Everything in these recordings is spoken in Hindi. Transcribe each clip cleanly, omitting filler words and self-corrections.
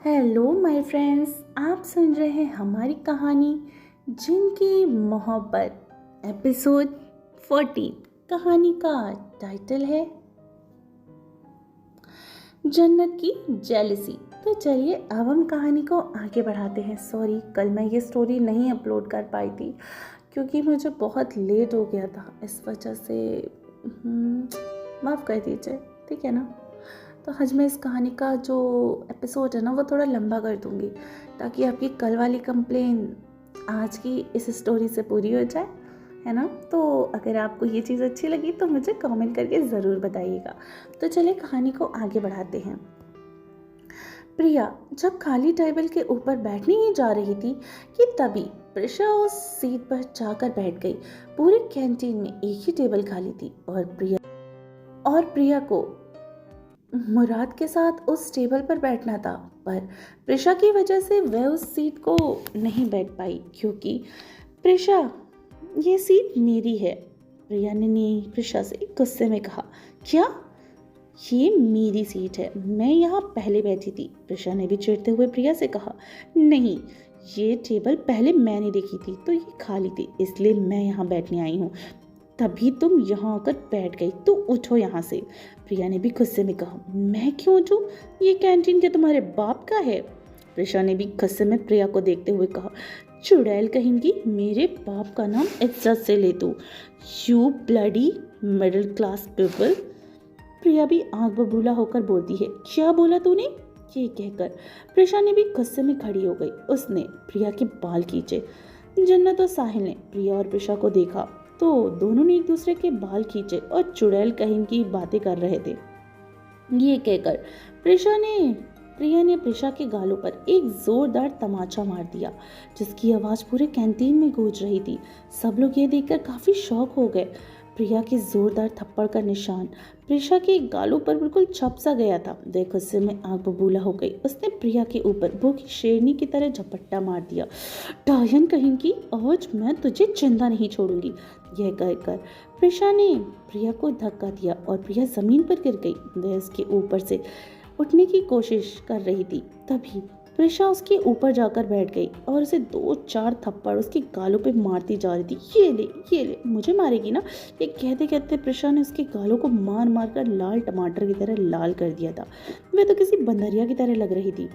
हेलो माय फ्रेंड्स, आप सुन रहे हैं हमारी कहानी जिनकी मोहब्बत एपिसोड 40। कहानी का टाइटल है जन्नत की जेलसी। तो चलिए अब हम कहानी को आगे बढ़ाते हैं। सॉरी, कल मैं ये स्टोरी नहीं अपलोड कर पाई थी क्योंकि मुझे बहुत लेट हो गया था, इस वजह से माफ़ कर दीजिए, ठीक है ना। तो आज मैं इस कहानी का जो एपिसोड है ना वो थोड़ा लंबा कर दूंगी ताकि आपकी कल वाली कंप्लेन आज की इस स्टोरी से पूरी हो जाए, है ना। तो अगर आपको ये चीज़ अच्छी लगी तो मुझे कमेंट करके ज़रूर बताइएगा। तो चलिए कहानी को आगे बढ़ाते हैं। प्रिया जब खाली टेबल के ऊपर बैठने ही जा रही थी कि तभी प्रिशा उस सीट पर जाकर बैठ गई। पूरे कैंटीन में एक ही टेबल खाली थी और प्रिया को मुराद के साथ उस टेबल पर बैठना था, पर प्रिशा की वजह से वह उस सीट को नहीं बैठ पाई क्योंकि प्रिशा, ये सीट मेरी है। प्रिया ने प्रिशा से गुस्से में कहा, क्या? ये मेरी सीट है, मैं यहाँ पहले बैठी थी। प्रिशा ने भी चिढ़ते हुए प्रिया से कहा, नहीं, ये टेबल पहले मैंने देखी थी तो ये खाली थी, इसलिए मैं यहाँ बैठने आई हूँ। तभी तुम यहाँ आकर बैठ गई, तो उठो यहाँ से। प्रिया ने भी गुस्से में कहा, मैं क्यों उठूं? ये कैंटीन क्या तुम्हारे बाप का है? प्रिशा ने भी गुस्से में प्रिया को देखते हुए कहा, चुड़ैल कहेंगी, मेरे बाप का नाम इज्जत से ले तू, you bloody middle class people. Priya भी आंख बबूला होकर बोलती है, क्या बोला तूने? ये कहकर प्रिशा ने भी गुस्से में खड़ी हो गई। उसने प्रिया के बाल खींचे। जन्नत और साहिल ने प्रिया और प्रिशा को देखा तो दोनों ने एक दूसरे के बाल खींचे और चुड़ैल कहीं की बातें कर रहे थे। ये कहकर प्रिया ने प्रिशा के गालों पर एक जोरदार तमाचा मार दिया जिसकी आवाज पूरे कैंटीन में गूंज रही थी। सब लोग ये देखकर काफी शॉक हो गए। प्रिया के जोरदार थप्पड़ का निशान प्रिशा के गालों पर बिल्कुल छप सा गया था। वह गुस्से में आग बबूला हो गई। उसने प्रिया के ऊपर भूखी शेरनी की तरह झपट्टा मार दिया। डायन कहेंगी, आज मैं तुझे जिंदा नहीं छोड़ूंगी। यह कहकर प्रिशा ने प्रिया को धक्का दिया और प्रिया जमीन पर गिर गई। वह उसके ऊपर से उठने की कोशिश कर रही थी, तभी प्रिशा उसके ऊपर जाकर बैठ गई और उसे 2-4 थप्पड़ उसके गालों पे मारती जा रही थी। ये ले, मुझे मारेगी ना? ये कहते कहते प्रिशा ने उसके गालों को मार मार कर लाल टमाटर की तरह लाल कर दिया था। वह तो किसी बंदरिया की तरह लग रही थी।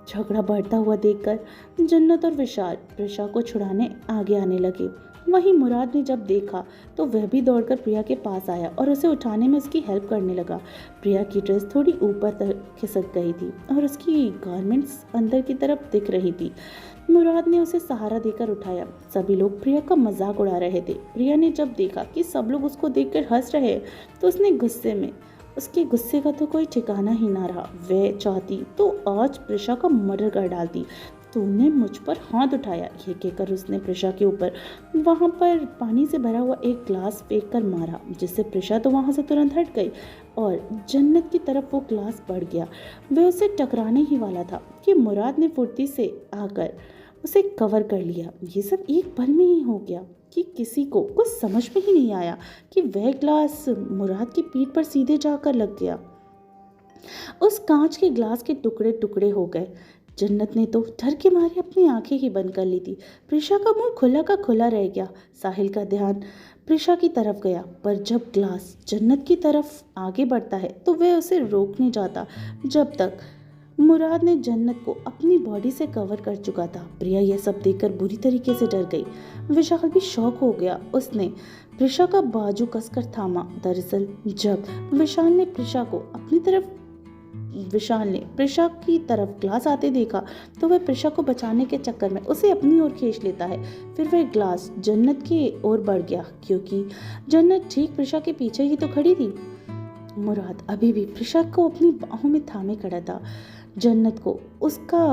झगड़ा बढ़ता हुआ देखकर जन्नत और विशाल प्रिशा को छुड़ाने आगे आने लगे। वहीं मुराद ने जब देखा तो वह भी दौड़कर प्रिया के पास आया और उसे उठाने में उसकी हेल्प करने लगा। प्रिया की ड्रेस थोड़ी ऊपर तक खिसक गई थी और उसकी गारमेंट्स अंदर की तरफ दिख रही थी। मुराद ने उसे सहारा देकर उठाया। सभी लोग प्रिया का मजाक उड़ा रहे थे। प्रिया ने जब देखा कि सब लोग उसको देखकर हंस रहे तो उसके गुस्से का तो कोई ठिकाना ही ना रहा। वह चाहती तो आज प्रिशा का मर्डर कर डालती। तूने मुझ पर हाथ उठाया, ये कहकर उसने प्रिशा के ऊपर वहां पर पानी से भरा हुआ एक ग्लास फेंक कर मारा, जिससे प्रिशा तो वहां से तुरंत हट गई और जन्नत की तरफ वो ग्लास बढ़ गया। वह उसे टकराने ही वाला था कि मुराद ने फुर्ती से आकर उसे कवर कर लिया। ये सब एक पल में ही हो गया कि किसी को कुछ समझ में ही नहीं आया कि वह ग्लास मुराद की पीठ पर सीधे जाकर लग गया। उस कांच के ग्लास के टुकड़े टुकड़े हो गए। जन्नत ने तो डर के मारे अपनी आंखें ही बंद कर ली थी। प्रिशा का मुंह खुला का खुला रह गया। साहिल का ध्यान प्रिशा की तरफ गया, पर जब ग्लास जन्नत की तरफ आगे बढ़ता है तो वह उसे रोकने जाता जब तक मुराद ने जन्नत को अपनी बॉडी से कवर कर चुका था। प्रिया यह सब देखकर बुरी तरीके से डर गई। विशाल भी शॉक हो गया। उसने प्रिशा का बाजू कसकर थामा। दरअसल जब विशाल ने प्रिशा की तरफ ग्लास आते देखा तो वह प्रिशा को बचाने के चक्कर में उसे अपनी ओर खींच लेता है। फिर वह ग्लास जन्नत की ओर बढ़ गया क्योंकि जन्नत ठीक प्रिशा के पीछे ही तो खड़ी थी। मुराद अभी भी प्रिशा को अपनी बाहों में थामे खड़ा था। जन्नत को उसका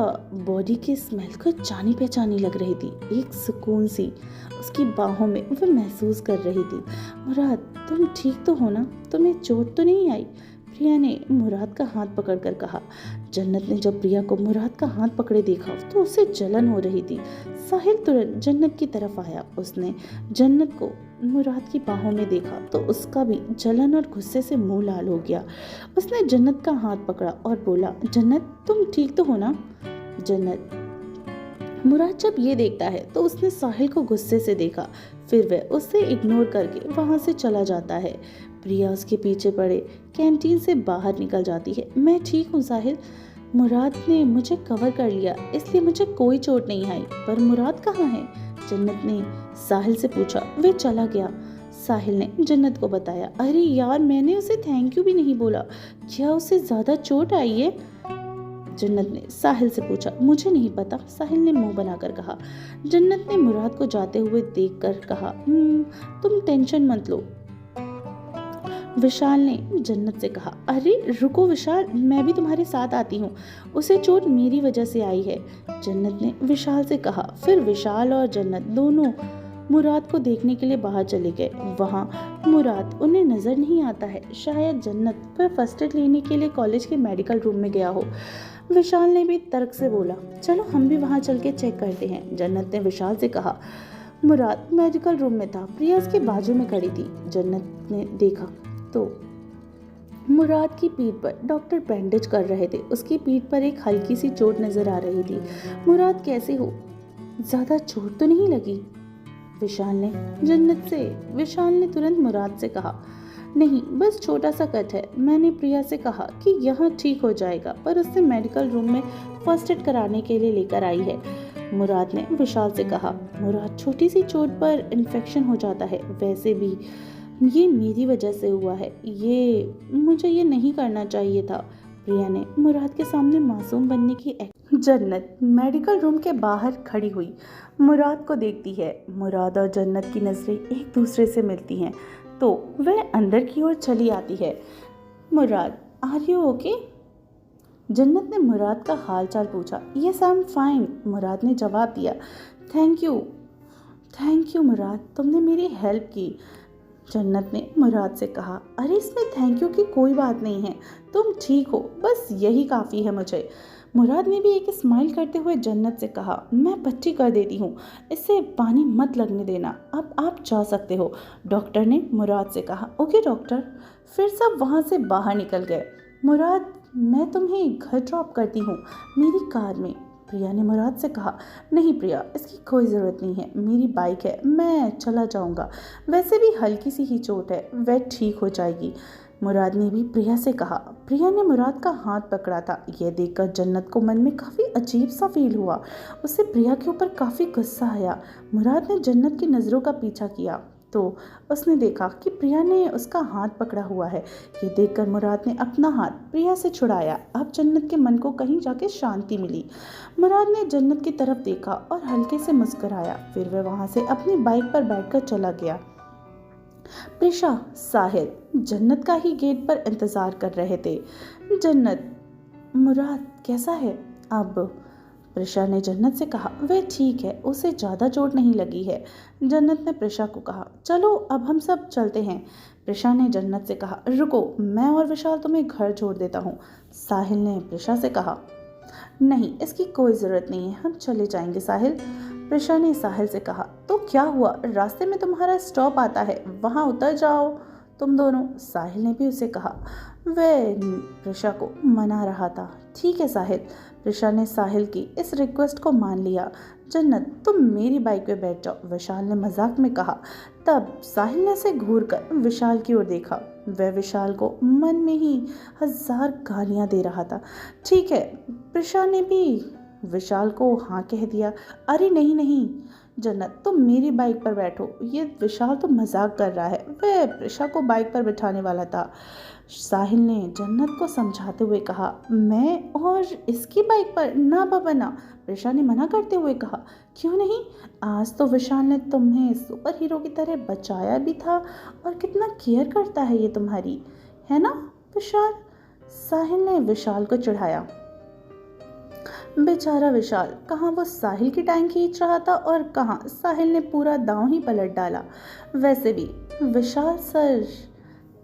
बॉडी की स्मेल को जानी पहचानी लग रही थी। एक सुकून सी उसकी बाहों में वह महसूस कर रही थी। मुराद, तुम ठीक तो हो ना? तुम्हें चोट तो नहीं आई? प्रिया ने मुराद का हाथ पकड़कर कहा। जन्नत ने जब प्रिया को मुराद का हाथ पकड़े देखा तो उसे जलन हो रही थी। साहिल तुरंत जन्नत की तरफ आया। उसने जन्नत को मुराद की बाहों में देखा तो उसका भी जलन और गुस्से से मुंह लाल हो गया। उसने जन्नत का हाथ पकड़ा और बोला, जन्नत तुम ठीक तो हो ना? जन्नत मुराद जब ये देखता है तो उसने साहिल को गुस्से से देखा, फिर वह उसे इग्नोर करके वहां से चला जाता है। प्रिया उसके पीछे पड़े कैंटीन से बाहर निकल जाती है। मैं ठीक हूँ साहिल, मुराद ने मुझे कवर कर लिया इसलिए मुझे कोई चोट नहीं आई। पर मुराद कहाँ है? जन्नत ने साहिल से पूछा। वे चला गया, साहिल ने जन्नत को बताया। अरे यार, मैंने उसे थैंक यू भी नहीं बोला। क्या उसे ज्यादा चोट आई है? जन्नत ने साहिल से पूछा। मुझे नहीं पता, साहिल ने मुंह बनाकर कहा। जन्नत ने मुराद को जाते हुए देखकर कहा, तुम टेंशन मत लो। विशाल ने जन्नत से कहा। अरे रुको विशाल, मैं भी तुम्हारे साथ आती हूँ, उसे चोट मेरी वजह से आई है, जन्नत ने विशाल से कहा। फिर विशाल और जन्नत दोनों मुराद को देखने के लिए बाहर चले गए। वहाँ मुराद उन्हें नजर नहीं आता है। शायद जन्नत वह फर्स्ट एड लेने के लिए कॉलेज के मेडिकल रूम में गया हो। विशाल ने भी तर्क से बोला, चलो हम भी वहाँ चल के चेक करते हैं। जन्नत ने विशाल से कहा। मुराद मेडिकल रूम में था, प्रिया उसके बाजू में खड़ी थी। जन्नत ने देखा तो मुराद की पीठ पर डॉक्टर बैंडेज कर रहे थे। उसकी पीठ पर एक हल्की सी चोट नजर आ रही थी। मुराद कैसे हो, ज्यादा चोट तो नहीं लगी? विशाल ने तुरंत मुराद से कहा। नहीं, बस छोटा सा कट है। मैंने प्रिया से कहा कि यहाँ ठीक हो जाएगा, पर उससे मेडिकल रूम में फर्स्ट एड कराने के लिए लेकर आई है, मुराद ने विशाल से कहा। मुराद, छोटी सी चोट पर इन्फेक्शन हो जाता है, वैसे भी ये मेरी वजह से हुआ है, मुझे ये नहीं करना चाहिए था, प्रिया ने मुराद के सामने मासूम बनने की जन्नत मेडिकल रूम के बाहर खड़ी हुई मुराद को देखती है। मुराद और जन्नत की नजरें एक दूसरे से मिलती हैं तो वह अंदर की ओर चली आती है। मुराद, आर यू ओके? जन्नत ने मुराद का हाल चाल पूछा। यस आई एम फाइन, मुराद ने जवाब दिया। थैंक यू मुराद, तुमने मेरी हेल्प की, जन्नत ने मुराद से कहा। अरे इसमें थैंक यू की कोई बात नहीं है, तुम ठीक हो, बस यही काफ़ी है मुझे। मुराद ने भी एक स्माइल करते हुए जन्नत से कहा। मैं पट्टी कर देती हूँ, इससे पानी मत लगने देना, अब आप जा सकते हो, डॉक्टर ने मुराद से कहा। Okay doctor. फिर सब वहाँ से बाहर निकल गए। मुराद, मैं तुम्हें घर ड्रॉप करती हूँ मेरी कार में, प्रिया ने मुराद से कहा। नहीं प्रिया, इसकी कोई ज़रूरत नहीं है, मेरी बाइक है, मैं चला जाऊँगा, वैसे भी हल्की सी ही चोट है, वह ठीक हो जाएगी, मुराद ने भी प्रिया से कहा। प्रिया ने मुराद का हाथ पकड़ा था। यह देखकर जन्नत को मन में काफ़ी अजीब सा फील हुआ। उसे प्रिया के ऊपर काफ़ी गुस्सा आया। मुराद ने जन्नत की नज़रों का पीछा किया तो उसने देखा कि प्रिया ने उसका हाथ पकड़ा हुआ है। ये देखकर मुराद ने अपना हाथ प्रिया से छुड़ाया। अब जन्नत के मन को कहीं जाके शांति मिली। मुराद ने जन्नत की तरफ देखा और हल्के से मुस्कुराया। फिर वह वहाँ से अपनी बाइक पर बैठकर चला गया। प्रिशा, साहिल जन्नत का ही गेट पर इंतजार कर रहे थे। जन्नत, मुराद कैसा है अब? प्रिशा ने जन्नत से कहा। वह ठीक है, उसे ज़्यादा चोट नहीं लगी है, जन्नत ने प्रिशा को कहा। चलो अब हम सब चलते हैं, प्रिशा ने जन्नत से कहा। रुको, मैं और विशाल तुम्हें घर छोड़ देता हूँ, साहिल ने प्रिशा से कहा। नहीं, इसकी कोई ज़रूरत नहीं है, हम चले जाएंगे साहिल, प्रिशा ने साहिल से कहा। तो क्या हुआ, रास्ते में तुम्हारा स्टॉप आता है, वहाँ उतर जाओ तुम दोनों, साहिल ने भी उसे कहा। वह प्रिशा को मना रहा था। ठीक है साहिल, प्रिशा ने साहिल की इस रिक्वेस्ट को मान लिया। जन्नत, तुम मेरी बाइक पे बैठ जाओ, विशाल ने मजाक में कहा। तब साहिल ने से घूर कर विशाल की ओर देखा। वह विशाल को मन में ही 1000 गालियां दे रहा था। ठीक है, प्रिशा ने भी विशाल को हाँ कह दिया। अरे नहीं नहीं जन्नत, तुम मेरी बाइक पर बैठो, ये विशाल तो मजाक कर रहा है, वह प्रिशा को बाइक पर बिठाने वाला था, साहिल ने जन्नत को समझाते हुए कहा। मैं और इसकी बाइक पर? ना बाबा ना, प्रिशा ने मना करते हुए कहा। क्यों नहीं, आज तो विशाल ने तुम्हें सुपर हीरो की तरह बचाया भी था और कितना केयर करता है ये तुम्हारी, है ना विशाल, साहिल ने विशाल को चिढ़ाया। बेचारा विशाल, कहाँ वो साहिल की टांग खींच रहा था और कहाँ साहिल ने पूरा दांव ही पलट डाला। वैसे भी विशाल सर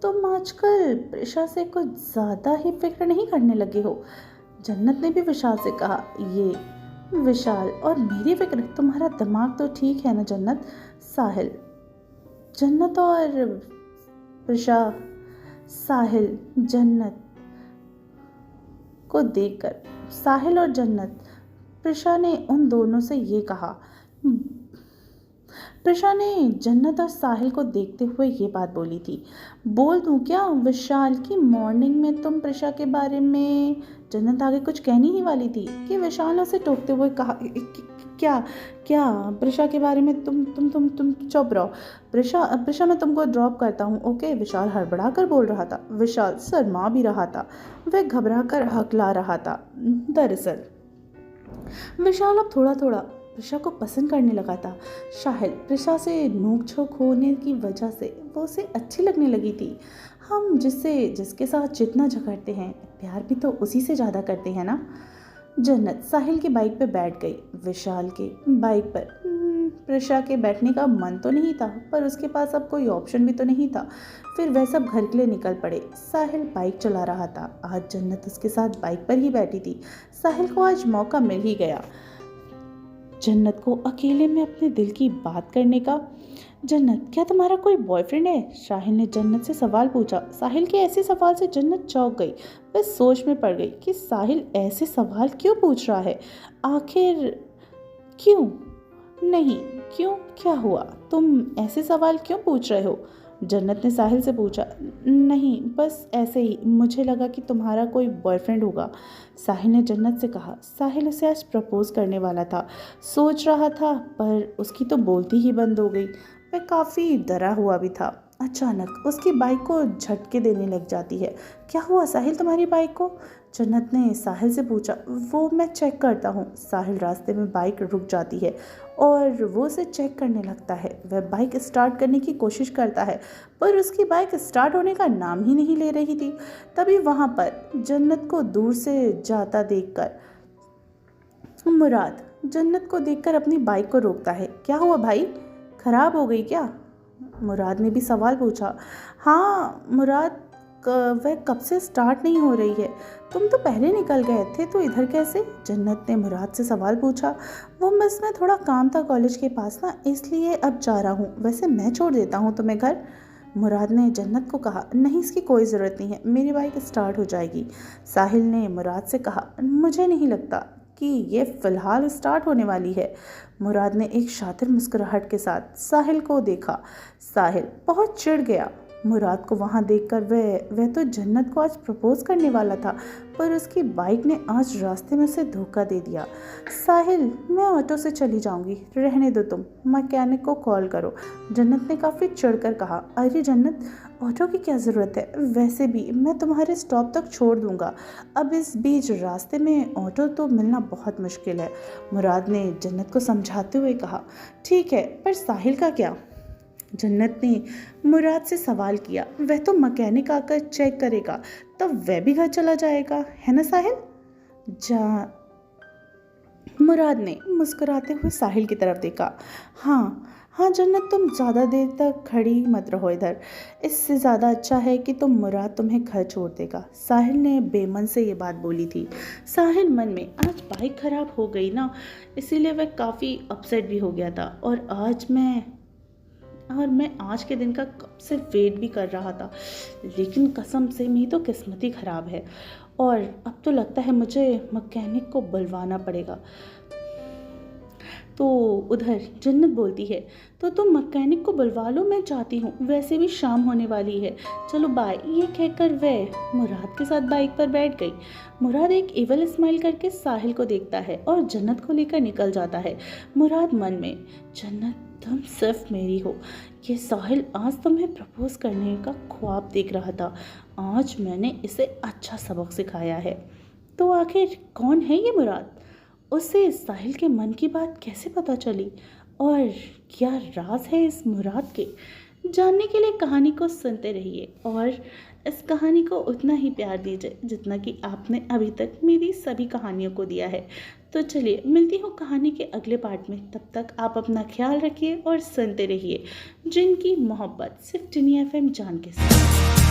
तुम आजकल प्रिशा से कुछ ज़्यादा ही फिक्र नहीं करने लगे हो। जन्नत ने भी विशाल से कहा। ये विशाल और मेरी फिक्र, तुम्हारा दिमाग तो ठीक है ना जन्नत। साहिल, जन्नत और प्रिशा, साहिल जन्नत को देखकर, साहिल और जन्नत, प्रिशा ने उन दोनों से ये कहा। प्रिशा ने जन्नत और साहिल को देखते हुए ये बात बोली थी। बोल दूं क्या विशाल की मॉर्निंग में तुम प्रिशा के बारे में, जन्नत आगे कुछ कहनी ही वाली थी कि विशाल ने उसे टोकते हुए कहा, क्या क्या प्रिशा के बारे में तुम चुप रहो। प्रिशा मैं तुमको ड्रॉप करता हूँ, ओके। विशाल हड़बड़ा कर बोल रहा था। विशाल शर्मा भी रहा था, वह घबरा कर हकला रहा था। दरअसल विशाल अब थोड़ा थोड़ा प्रिशा को पसंद करने लगा था। शायद प्रिशा से नोक झोंक होने की वजह से वो उसे अच्छी लगने लगी थी। हम जिसके साथ जितना झगड़ते हैं, प्यार भी तो उसी से ज़्यादा करते हैं ना। जन्नत साहिल की बाइक पे बैठ गई। विशाल के बाइक पर प्रिशा के बैठने का मन तो नहीं था, पर उसके पास अब कोई ऑप्शन भी तो नहीं था। फिर वह सब घर के लिए निकल पड़े। साहिल बाइक चला रहा था। आज जन्नत उसके साथ बाइक पर ही बैठी थी। साहिल को आज मौका मिल ही गया जन्नत को अकेले में अपने दिल की बात करने का। जन्नत, क्या तुम्हारा कोई बॉयफ्रेंड है? साहिल ने जन्नत से सवाल पूछा। साहिल के ऐसे सवाल से जन्नत चौंक गई। वह सोच में पड़ गई कि साहिल ऐसे सवाल क्यों पूछ रहा है। आखिर क्यों नहीं, क्यों, क्या हुआ, तुम ऐसे सवाल क्यों पूछ रहे हो? जन्नत ने साहिल से पूछा। नहीं, बस ऐसे ही, मुझे लगा कि तुम्हारा कोई बॉयफ्रेंड होगा, साहिल ने जन्नत से कहा। साहिल उसे आज प्रपोज करने वाला था, सोच रहा था, पर उसकी तो बोलती ही बंद हो गई। वह काफ़ी डरा हुआ भी था। अचानक उसकी बाइक को झटके देने लग जाती है। क्या हुआ साहिल तुम्हारी बाइक को? जन्नत ने साहिल से पूछा। वो मैं चेक करता हूँ। साहिल रास्ते में बाइक रुक जाती है और वो उसे चेक करने लगता है। वह बाइक स्टार्ट करने की कोशिश करता है, पर उसकी बाइक स्टार्ट होने का नाम ही नहीं ले रही थी। तभी वहाँ पर जन्नत को दूर से जाता देखकर मुराद जन्नत को देखकर अपनी बाइक को रोकता है। क्या हुआ भाई, खराब हो गई क्या? मुराद ने भी सवाल पूछा। हाँ मुराद, वह कब से स्टार्ट नहीं हो रही है। तुम तो पहले निकल गए थे, तो इधर कैसे? जन्नत ने मुराद से सवाल पूछा। वो बस में थोड़ा काम था कॉलेज के पास ना, इसलिए अब जा रहा हूँ। वैसे मैं छोड़ देता हूँ तुम्हें घर, मुराद ने जन्नत को कहा। नहीं, इसकी कोई ज़रूरत नहीं है, मेरी बाइक स्टार्ट हो जाएगी, साहिल ने मुराद से कहा। मुझे नहीं लगता कि ये फ़िलहाल स्टार्ट होने वाली है। मुराद ने एक शातिर मुस्कुराहट के साथ साहिल को देखा। साहिल बहुत चिढ़ गया। मुराद को वहाँ देखकर वह तो जन्नत को आज प्रपोज करने वाला था, पर उसकी बाइक ने आज रास्ते में उसे धोखा दे दिया। साहिल, मैं ऑटो से चली जाऊंगी, रहने दो, तुम मैकेनिक को कॉल करो, जन्नत ने काफ़ी चिढ़कर कहा। अरे जन्नत, ऑटो की क्या ज़रूरत है, वैसे भी मैं तुम्हारे स्टॉप तक छोड़ दूंगा। अब इस बीच रास्ते में ऑटो तो मिलना बहुत मुश्किल है, मुराद ने जन्नत को समझाते हुए कहा। ठीक है, पर साहिल का क्या? जन्नत ने मुराद से सवाल किया। वह तो मैकेनिक आकर चेक करेगा, तब वह भी घर चला जाएगा, है ना साहिल? मुराद ने मुस्कुराते हुए साहिल की तरफ देखा। हाँ जन्नत, तुम ज़्यादा देर तक खड़ी मत रहो इधर, इससे ज़्यादा अच्छा है कि मुराद तुम्हें घर छोड़ देगा, साहिल ने बेमन से ये बात बोली थी। साहिल मन में आज बाइक ख़राब हो गई ना, इसीलिए वह काफ़ी अपसेट भी हो गया था, और मैं आज के दिन का कब से वेट भी कर रहा था, लेकिन कसम से मेरी तो किस्मत ही ख़राब है, और अब तो लगता है मुझे मैकेनिक को बुलवाना पड़ेगा। तो उधर जन्नत बोलती है, तो तुम मैकेनिक को बुलवा लो, मैं जाती हूँ, वैसे भी शाम होने वाली है, चलो बाय। ये कहकर वह मुराद के साथ बाइक पर बैठ गई। मुराद एक इवल स्माइल करके साहिल को देखता है और जन्नत को लेकर निकल जाता है। मुराद मन में, जन्नत तुम सिर्फ मेरी हो, ये साहिल आज तुम्हें प्रपोज करने का ख्वाब देख रहा था, आज मैंने इसे अच्छा सबक सिखाया है। तो आखिर कौन है ये मुराद? उसे साहिल के मन की बात कैसे पता चली, और क्या राज है इस मुराद के? जानने के लिए कहानी को सुनते रहिए और इस कहानी को उतना ही प्यार दीजिए जितना कि आपने अभी तक मेरी सभी कहानियों को दिया है। तो चलिए मिलती हूँ कहानी के अगले पार्ट में, तब तक आप अपना ख्याल रखिए और सुनते रहिए जिनकी मोहब्बत सिर्फ टिनी FM जान के साथ।